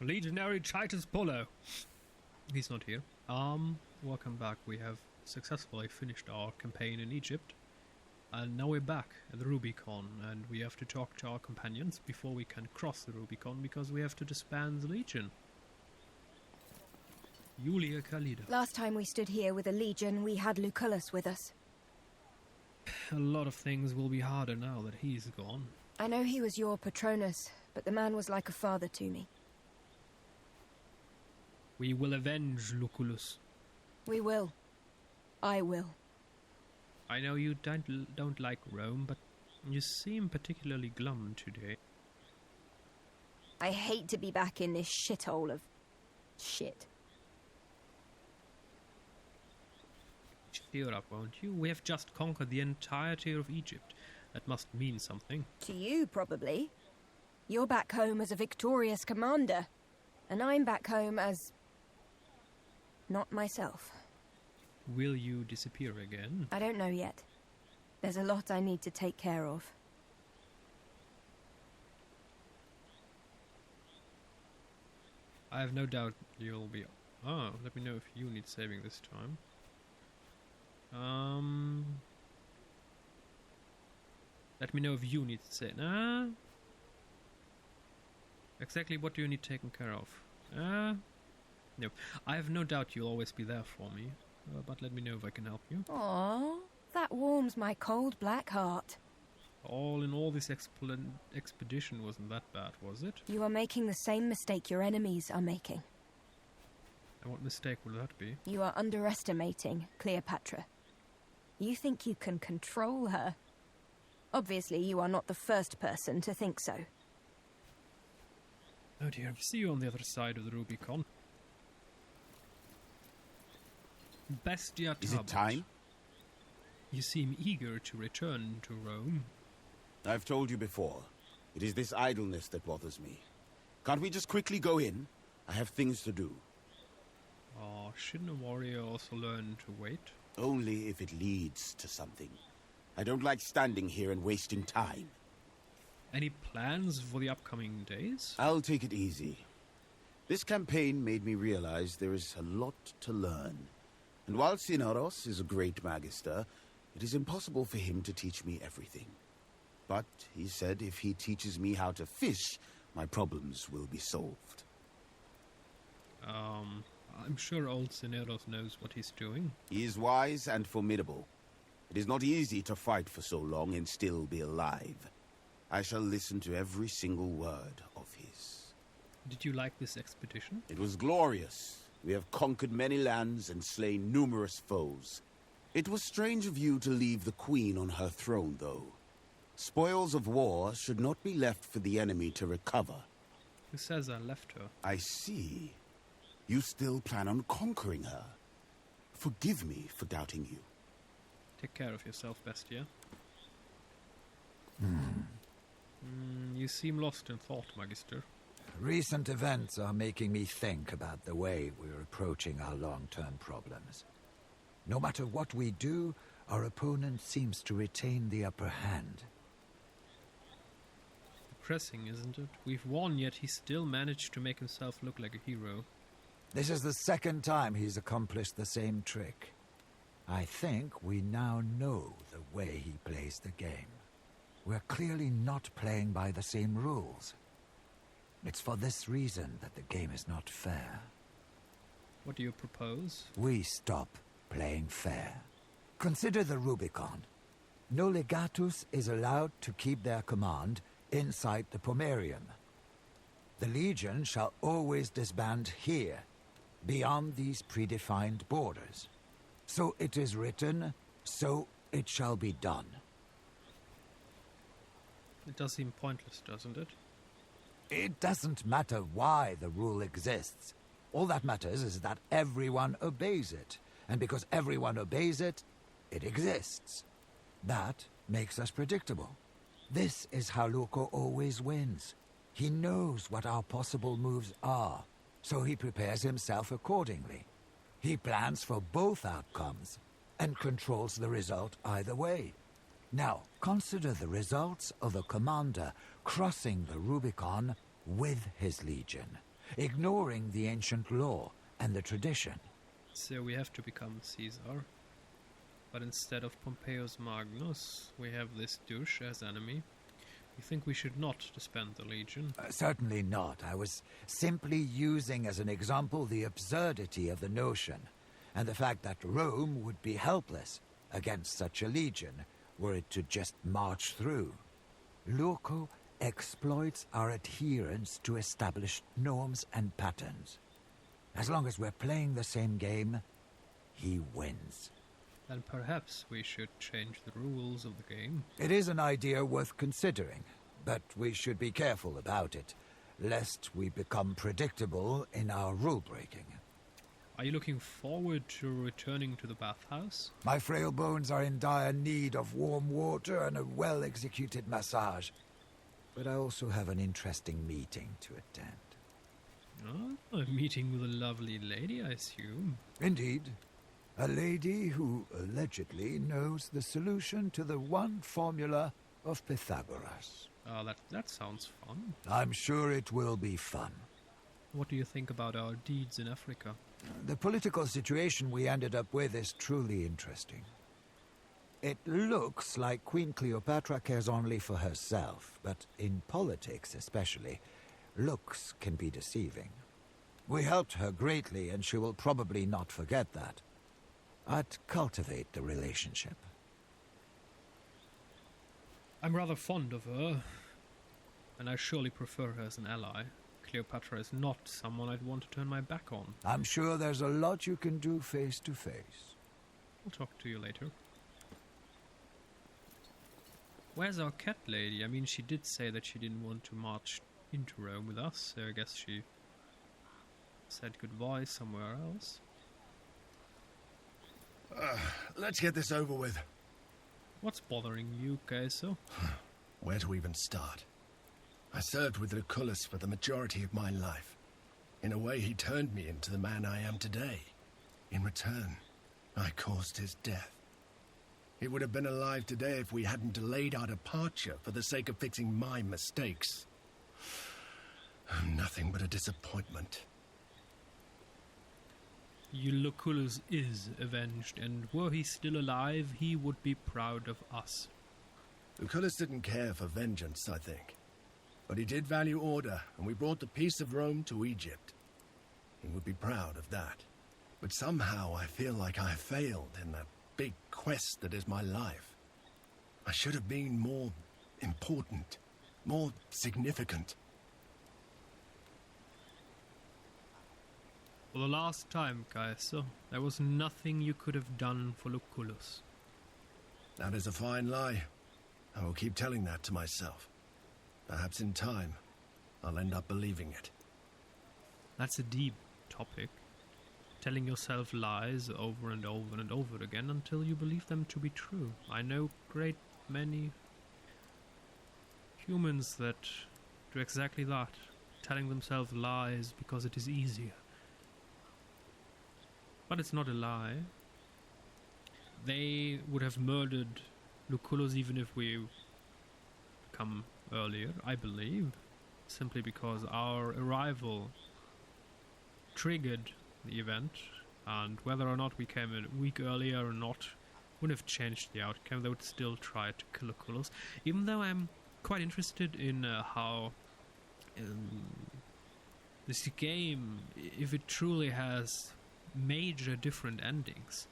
Legionary Titus Pullo. He's not here. Welcome back. We have successfully finished our campaign in Egypt. And now we're back at the Rubicon, and we have to talk to our companions before we can cross the Rubicon, because we have to disband the Legion. Iulius Caesar. Last time we stood here with a Legion, we had Lucullus with us. A lot of things will be harder now that he's gone. I know he was your Patronus, but the man was like a father to me. We will avenge Lucullus. We will. I will. I know you don't like Rome, but you seem particularly glum today. I hate to be back in this shithole of shit. Cheer up, won't you? We have just conquered the entirety of Egypt. That must mean something. To you, probably. You're back home as a victorious commander, and I'm back home as... not myself. Will you disappear again? I don't know yet. There's a lot I need to take care of. I have no doubt you'll be... Oh, let me know if you need saving this time. Let me know if you need saving. Exactly what do you need taken care of? No. I have no doubt you'll always be there for me. But let me know if I can help you. Aww, that warms my cold black heart. All in all, this expedition wasn't that bad, was it? You are making the same mistake your enemies are making. And what mistake would that be? You are underestimating Cleopatra. You think you can control her. Obviously, you are not the first person to think so. Oh dear, see you on the other side of the Rubicon. Bestia Tabut. Is it time? You seem eager to return to Rome. I've told you before. It is this idleness that bothers me. Can't we just quickly go in? I have things to do. Oh, shouldn't a warrior also learn to wait? Only if it leads to something. I don't like standing here and wasting time. Any plans for the upcoming days? I'll take it easy. This campaign made me realize there is a lot to learn. And while Cynaros is a great magister, it is impossible for him to teach me everything. But he said if he teaches me how to fish, my problems will be solved. I'm sure old Cynaros knows what he's doing. He is wise and formidable. It is not easy to fight for so long and still be alive. I shall listen to every single word of his. Did you like this expedition? It was glorious. We have conquered many lands and slain numerous foes. It was strange of you to leave the Queen on her throne, though. Spoils of war should not be left for the enemy to recover. Who says I left her? I see. You still plan on conquering her. Forgive me for doubting you. Take care of yourself, Bestia. You seem lost in thought, Magister. Recent events are making me think about the way we're approaching our long-term problems. No matter what we do, our opponent seems to retain the upper hand. Depressing, isn't it? We've won, yet he still managed to make himself look like a hero. This is the second time he's accomplished the same trick. I think we now know the way he plays the game. We're clearly not playing by the same rules. It's for this reason that the game is not fair. What do you propose? We stop playing fair. Consider the Rubicon. No legatus is allowed to keep their command inside the Pomerium. The Legion shall always disband here, beyond these predefined borders. So it is written, so it shall be done. It does seem pointless, doesn't it? It doesn't matter why the rule exists. All that matters is that everyone obeys it. And because everyone obeys it, it exists. That makes us predictable. This is how Luco always wins. He knows what our possible moves are, so he prepares himself accordingly. He plans for both outcomes and controls the result either way. Now, consider the results of a commander crossing the Rubicon with his legion. ignoring the ancient law and the tradition. So we have to become Caesar. But instead of Pompeius Magnus, we have this douche as enemy. You think we should not disband the Legion? Certainly not. I was simply using as an example the absurdity of the notion, and the fact that Rome would be helpless against such a legion were it to just march through. Loco exploits our adherence to established norms and patterns. As long as we're playing the same game, he wins. Then perhaps we should change the rules of the game. It is an idea worth considering, but we should be careful about it, lest we become predictable in our rule-breaking. Are you looking forward to returning to the bathhouse? My frail bones are in dire need of warm water and a well-executed massage. But I also have an interesting meeting to attend. Oh, a meeting with a lovely lady, I assume. Indeed. A lady who allegedly knows the solution to the one formula of Pythagoras. That sounds fun. I'm sure it will be fun. What do you think about our deeds in Africa? The political situation we ended up with is truly interesting. It looks like Queen Cleopatra cares only for herself, but in politics especially, looks can be deceiving. We helped her greatly, and she will probably not forget that. I'd cultivate the relationship. I'm rather fond of her, and I surely prefer her as an ally. Cleopatra is not someone I'd want to turn my back on. I'm sure there's a lot you can do face to face. I'll talk to you later. Where's our cat lady? I mean, she did say that she didn't want to march into Rome with us, so I guess she said goodbye somewhere else. Let's get this over with. What's bothering you, Caesar? Where to even start? I served with Lucullus for the majority of my life. In a way, he turned me into the man I am today. In return, I caused his death. He would have been alive today if we hadn't delayed our departure for the sake of fixing my mistakes. Nothing but a disappointment. Lucullus is avenged, and were he still alive, he would be proud of us. Lucullus didn't care for vengeance, I think. But he did value order, and we brought the peace of Rome to Egypt. He would be proud of that. But somehow I feel like I failed in that big quest that is my life. I should have been more important, more significant. For the last time, Caesar, there was nothing you could have done for Lucullus. That is a fine lie. I will keep telling that to myself. Perhaps in time, I'll end up believing it. That's a deep topic. Telling yourself lies over and over and over again until you believe them to be true. I know great many humans that do exactly that, telling themselves lies because it is easier. But it's not a lie. They would have murdered Lucullus even if we come earlier, I believe, simply because our arrival triggered the event, and whether or not we came a week earlier or not wouldn't have changed the outcome. They would still try to kill Lucullus, even though I'm quite interested in how this game, if it truly has major different endings,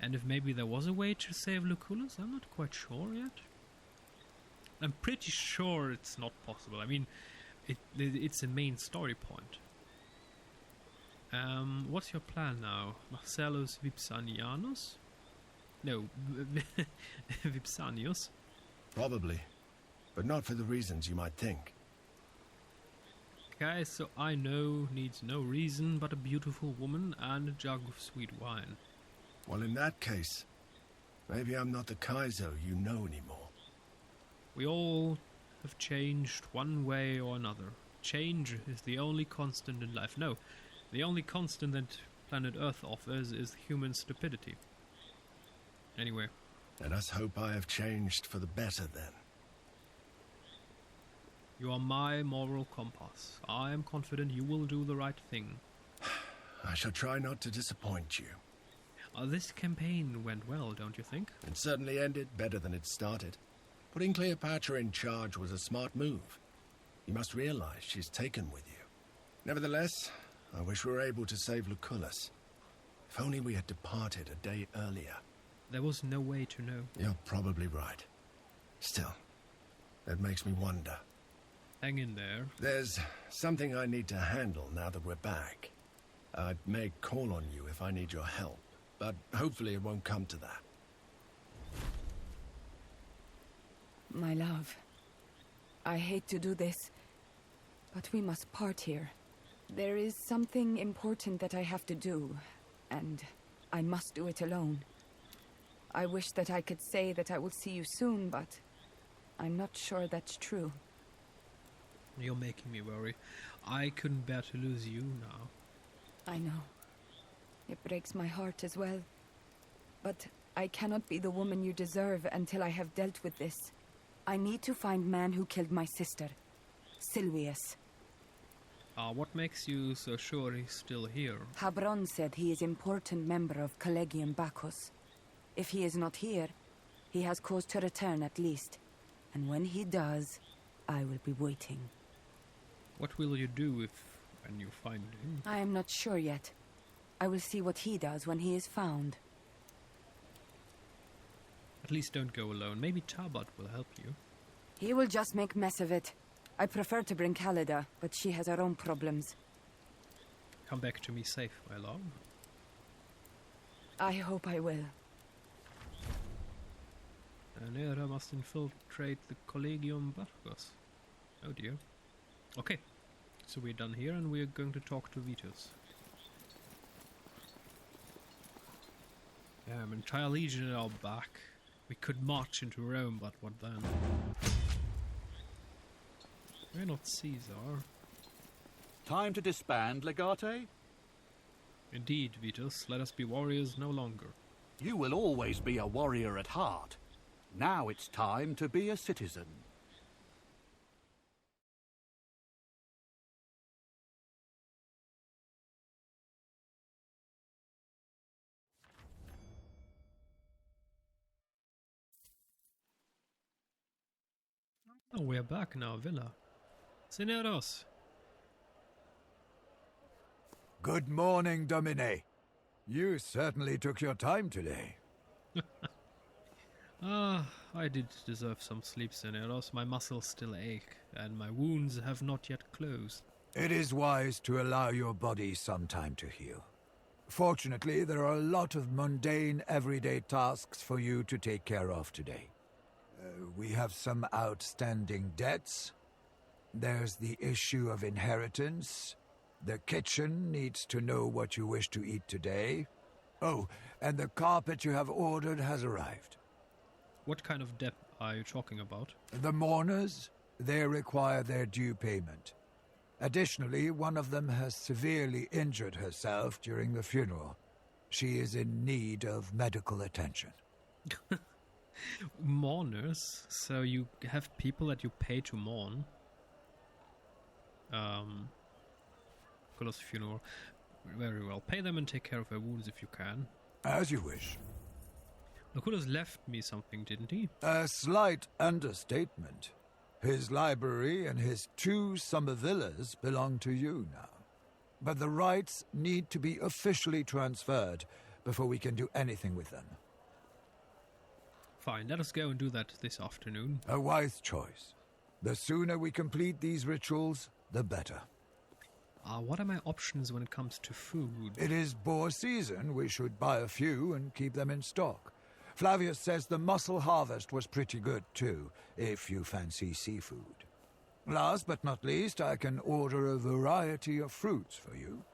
and if maybe there was a way to save Lucullus. I'm not quite sure yet. I'm pretty sure it's not possible. I mean, it's a main story point. What's your plan now? Marcellus Vipsanianus? No, Vipsanius. Probably, but not for the reasons you might think. Okay, so I know needs no reason but a beautiful woman and a jug of sweet wine. Well, in that case, maybe I'm not the Kaiser you know anymore. We all have changed one way or another. Change is the only constant in life. No, the only constant that planet Earth offers is human stupidity. Anyway. Let us hope I have changed for the better then. You are my moral compass. I am confident you will do the right thing. I shall try not to disappoint you. This campaign went well, don't you think? It certainly ended better than it started. Putting Cleopatra in charge was a smart move. You must realize she's taken with you. Nevertheless, I wish we were able to save Lucullus. If only we had departed a day earlier. There was no way to know. You're probably right. Still, that makes me wonder. Hang in there. There's something I need to handle now that we're back. I may call on you if I need your help, but hopefully it won't come to that. My love, I hate to do this, but we must part here. There is something important that I have to do, and I must do it alone. I wish that I could say that I will see you soon, but I'm not sure that's true. You're making me worry. I couldn't bear to lose you now. I know. It breaks my heart as well. But I cannot be the woman you deserve until I have dealt with this. I need to find man who killed my sister, Silvius. What makes you so sure he's still here? Habron said he is important member of Collegium Bacchus. If he is not here, he has cause to return at least. And when he does, I will be waiting. What will you do when you find him? I am not sure yet. I will see what he does when he is found. At least don't go alone. Maybe Tabat will help you. He will just make mess of it. I prefer to bring Callida, but she has her own problems. Come back to me safe, my love. I hope I will. Nera must infiltrate the Collegium Bacchus. Oh dear. Okay, so we're done here and we're going to talk to Vitus. Entire legion are back. We could march into Rome, but what then? We're not Caesar. Time to disband, Legate? Indeed, Vitus, let us be warriors no longer. You will always be a warrior at heart. Now it's time to be a citizen. Oh, we're back in our villa. Seneros. Good morning, Domine. You certainly took your time today. I did deserve some sleep, Seneros. My muscles still ache, and my wounds have not yet closed. It is wise to allow your body some time to heal. Fortunately, there are a lot of mundane, everyday tasks for you to take care of today. We have some outstanding debts. There's the issue of inheritance. The kitchen needs to know what you wish to eat today. Oh, and the carpet you have ordered has arrived. What kind of debt are you talking about? The mourners, they require their due payment. Additionally, one of them has severely injured herself during the funeral. She is in need of medical attention. Mourners? So you have people that you pay to mourn? Lucullus' funeral. Very well. Pay them and take care of her wounds if you can. As you wish. Lucullus left me something, didn't he? A slight understatement. His library and his 2 summer villas belong to you now. But the rights need to be officially transferred before we can do anything with them. Fine, let us go and do that this afternoon. A wise choice. The sooner we complete these rituals, the better. What are my options when it comes to food? It is boar season. We should buy a few and keep them in stock. Flavius says the mussel harvest was pretty good too, if you fancy seafood. Last but not least, I can order a variety of fruits for you.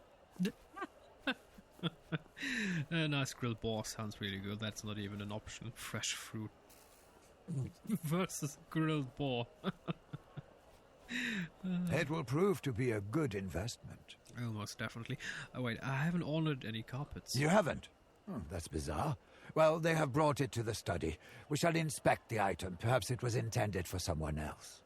A nice grilled boar sounds really good. That's not even an option. Fresh fruit versus grilled boar. It will prove to be a good investment. Oh, most definitely. Oh, wait, I haven't ordered any carpets. You haven't? Oh, that's bizarre. Well, they have brought it to the study. We shall inspect the item. Perhaps it was intended for someone else.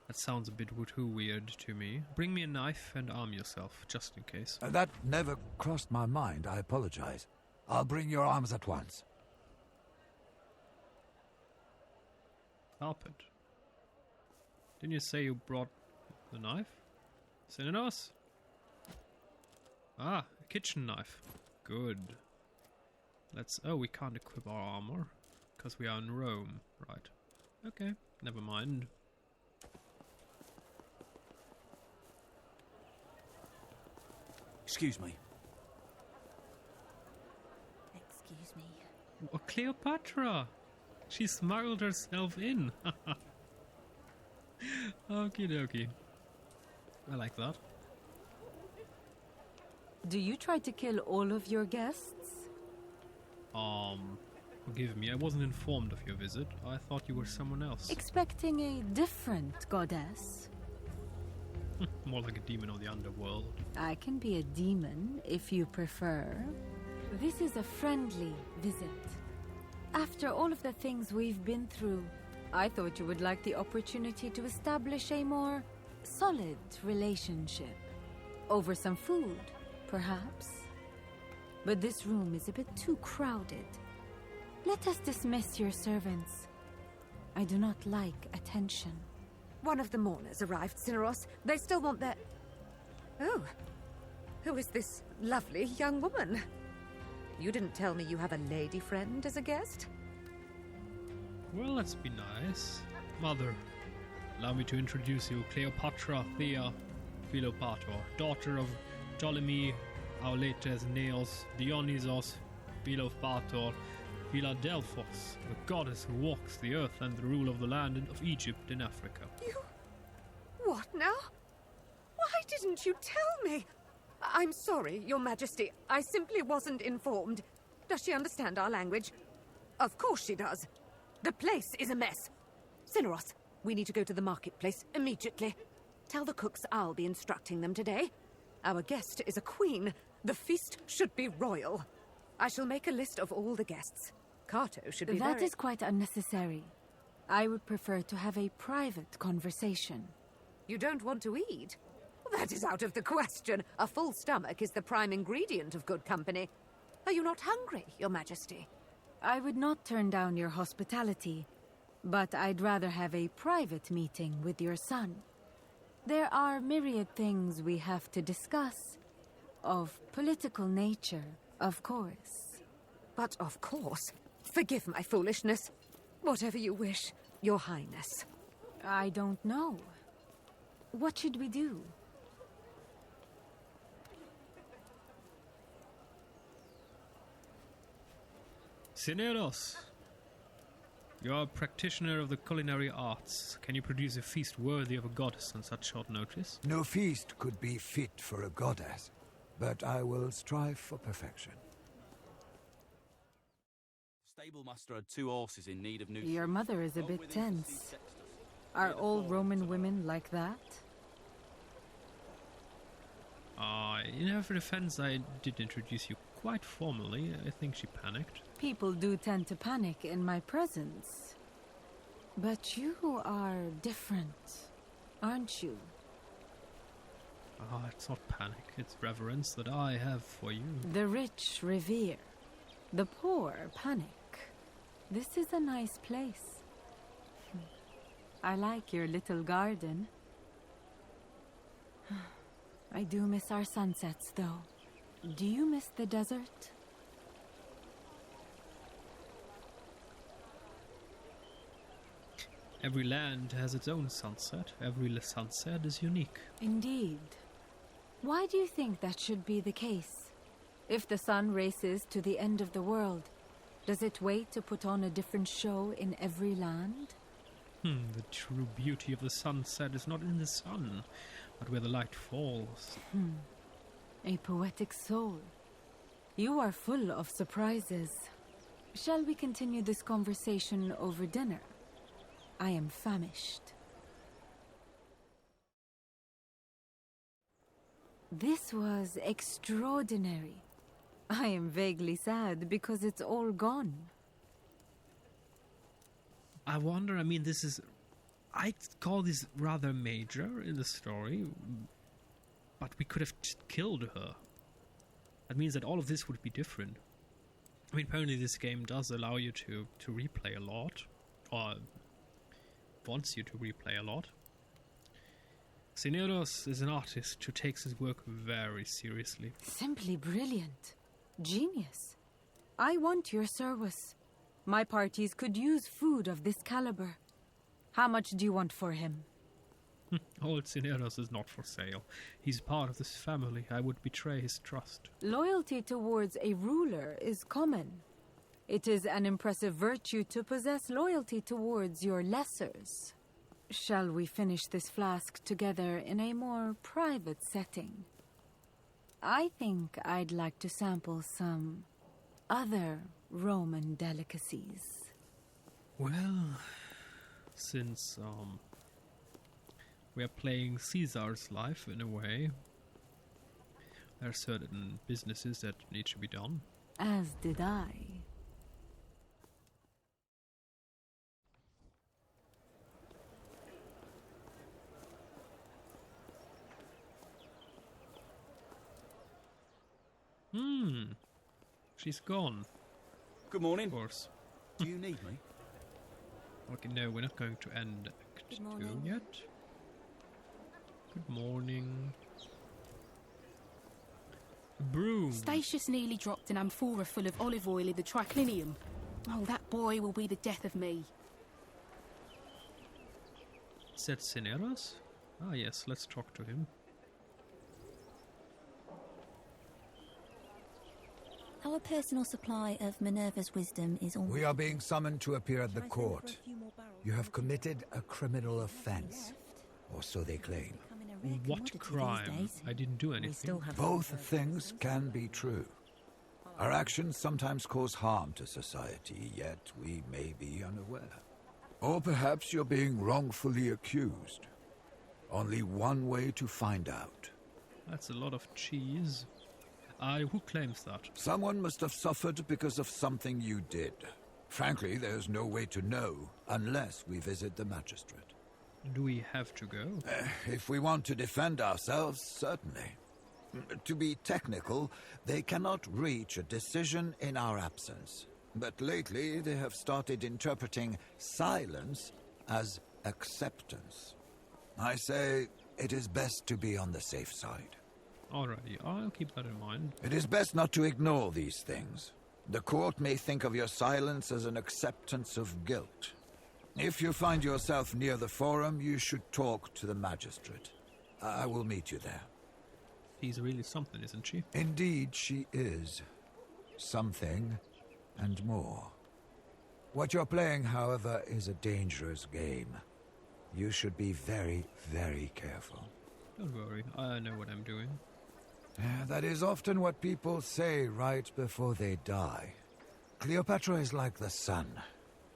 That sounds a bit too weird to me. Bring me a knife and arm yourself, just in case. That never crossed my mind. I apologize. I'll bring your arms at once. Carpet. Didn't you say you brought the knife? Syninos? Ah, a kitchen knife. Good. Let's... Oh, we can't equip our armor. Because we are in Rome. Right. Okay, never mind. Excuse me. Excuse me. Oh, Cleopatra! She smuggled herself in. Okie dokie. I like that. Do you try to kill all of your guests? Forgive me, I wasn't informed of your visit. I thought you were someone else. Expecting a different goddess? More like a demon of the underworld. I can be a demon if you prefer. This is a friendly visit. After all of the things we've been through, I thought you would like the opportunity to establish a more solid relationship. Over some food, perhaps. But this room is a bit too crowded. Let us dismiss your servants. I do not like attention. One of the mourners arrived, Cineros. They still want their... Oh. Who is this lovely young woman? You didn't tell me you have a lady friend as a guest? Well, let's be nice. Mother, allow me to introduce you, Cleopatra Thea Philopator, daughter of Ptolemy Auletes Neos Dionysos Philopator Philadelphos, the goddess who walks the earth and the rule of the land of Egypt and Africa. You... What now? Why didn't you tell me? I'm sorry, Your Majesty. I simply wasn't informed. Does she understand our language? Of course she does. The place is a mess. Cineros, we need to go to the marketplace immediately. Tell the cooks I'll be instructing them today. Our guest is a queen. The feast should be royal. I shall make a list of all the guests. Cato should be That is quite unnecessary. I would prefer to have a private conversation. You don't want to eat? That is out of the question. A full stomach is the prime ingredient of good company. Are you not hungry, Your Majesty? I would not turn down your hospitality, but I'd rather have a private meeting with your son. There are myriad things we have to discuss. Of political nature, of course. But of course. Forgive my foolishness. Whatever you wish, Your Highness. I don't know. What should we do? Cineros, you are a practitioner of the culinary arts. Can you produce a feast worthy of a goddess on such short notice? No feast could be fit for a goddess, but I will strive for perfection. Stable master had 2 horses in need of new... Your mother is a bit tense. Are all Roman women like that? In her defense, I did introduce you quite formally. I think she panicked. People do tend to panic in my presence. But you are different, aren't you? It's not panic, it's reverence that I have for you. The rich revere. The poor panic. This is a nice place. I like your little garden. I do miss our sunsets, though. Do you miss the desert? Every land has its own sunset. Every sunset is unique. Indeed. Why do you think that should be the case? If the sun races to the end of the world, does it wait to put on a different show in every land? The true beauty of the sunset is not in the sun, but where the light falls. A poetic soul. You are full of surprises. Shall we continue this conversation over dinner? I am famished. This was extraordinary. I am vaguely sad because it's all gone. I wonder, this is I'd call this rather major in the story, but we could have killed her. That means that all of this would be different. I mean, apparently this game does allow you to replay a lot, or wants you to replay a lot. Cineros is an artist who takes his work very seriously. Simply brilliant. Genius. I want your service. My parties could use food of this caliber. How much do you want for him? Old Cineros is not for sale. He's part of this family. I would betray his trust. Loyalty towards a ruler is common. It is an impressive virtue to possess loyalty towards your lessers. Shall we finish this flask together in a more private setting? I think I'd like to sample some other Roman delicacies. Well, since we are playing Caesar's life in a way, there are certain businesses that need to be done. As did I. She's gone. Good morning. Of course. Do you need me? Okay, no, we're not going to end Act 2 yet. Good morning. Broom. Statius nearly dropped an amphora full of olive oil in the triclinium. Oh, that boy will be the death of me. Said Cineros? Ah, yes, let's talk to him. Our personal supply of Minerva's wisdom is almost... We are being summoned to appear at the court. You have committed a criminal offense, or so they claim. What crime? I didn't do anything. Both things can be true. Our actions sometimes cause harm to society, yet we may be unaware. Or perhaps you're being wrongfully accused. Only one way to find out. That's a lot of cheese. Who claims that? Someone must have suffered because of something you did. Frankly, there's no way to know unless we visit the magistrate. Do we have to go? If we want to defend ourselves, certainly. To be technical, they cannot reach a decision in our absence. But lately, they have started interpreting silence as acceptance. I say it is best to be on the safe side. Alrighty, I'll keep that in mind. It is best not to ignore these things. The court may think of your silence as an acceptance of guilt. If you find yourself near the forum, you should talk to the magistrate. I will meet you there. She's really something, isn't she? Indeed, she is. Something and more. What you're playing, however, is a dangerous game. You should be very, very careful. Don't worry, I know what I'm doing. That is often what people say right before they die. Cleopatra is like the sun.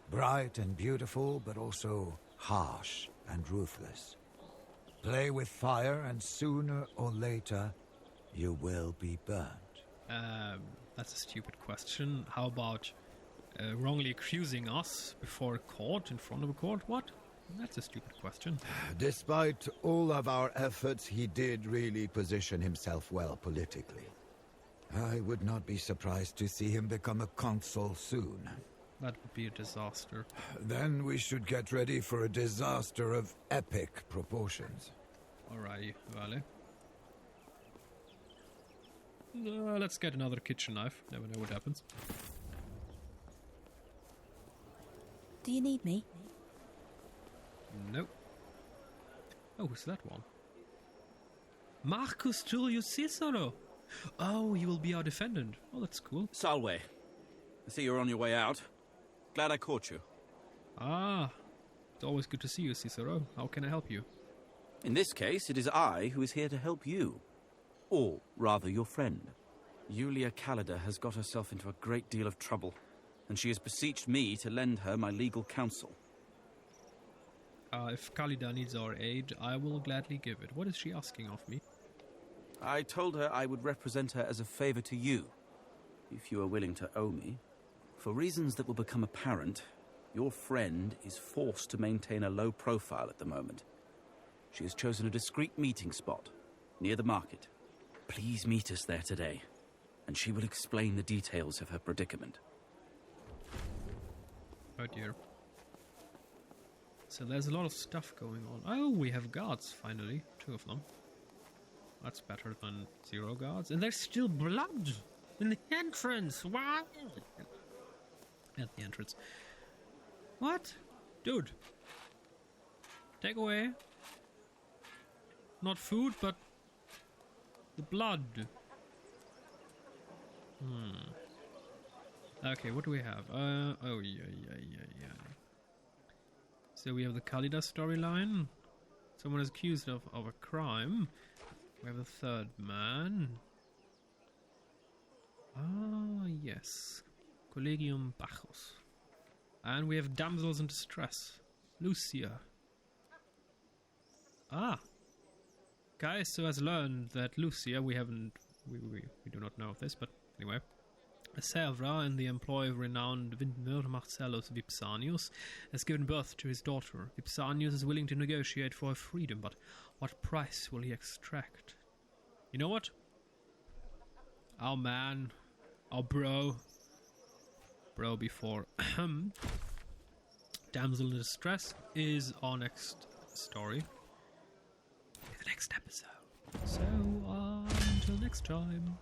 Bright and beautiful, but also harsh and ruthless. Play with fire, and sooner or later, you will be burned. That's a stupid question. How about wrongly accusing us before a court, in front of a court? What? That's a stupid question. Despite all of our efforts, he did really position himself well politically. I would not be surprised to see him become a consul soon. That would be a disaster. Then we should get ready for a disaster of epic proportions. Alrighty, Vale. Let's get another kitchen knife. Never know what happens. Do you need me? Nope. Oh, who's that one? Marcus Tullius Caesar. Oh, he will be our defendant. Oh, that's cool. Salve. I see you're on your way out. Glad I caught you. Ah, it's always good to see you, Cicero. How can I help you? In this case, it is I who is here to help you. Or, rather, your friend. Iulia Caesar has got herself into a great deal of trouble, and she has beseeched me to lend her my legal counsel. If Khalida needs our aid, I will gladly give it. What is she asking of me? I told her I would represent her as a favor to you, if you are willing to owe me. For reasons that will become apparent, Your friend is forced to maintain a low profile at the moment. She has chosen a discreet meeting spot near the market. Please meet us there today, and she will explain the details of her predicament. Oh dear. So there's a lot of stuff going on. Oh, we have guards, finally. 2 of them. That's better than 0 guards. And there's still blood in the entrance. Why? At the entrance. What? Dude. Take away. Not food, but the blood. Okay, what do we have? Oh, yeah. So we have the Khalida storyline. Someone is accused of a crime. We have the 3rd man. Ah, yes. Collegium Bacchus. And we have damsels in distress. Lucia. Ah. Kaiso has learned that Lucia, we do not know of this, but anyway. Sevra, in the employ of renowned vintner Marcellus Vipsanius, has given birth to his daughter. Vipsanius is willing to negotiate for her freedom, but what price will he extract? You know what? Our man, our bro before Damsel in Distress is our next story. The next episode. So, until next time.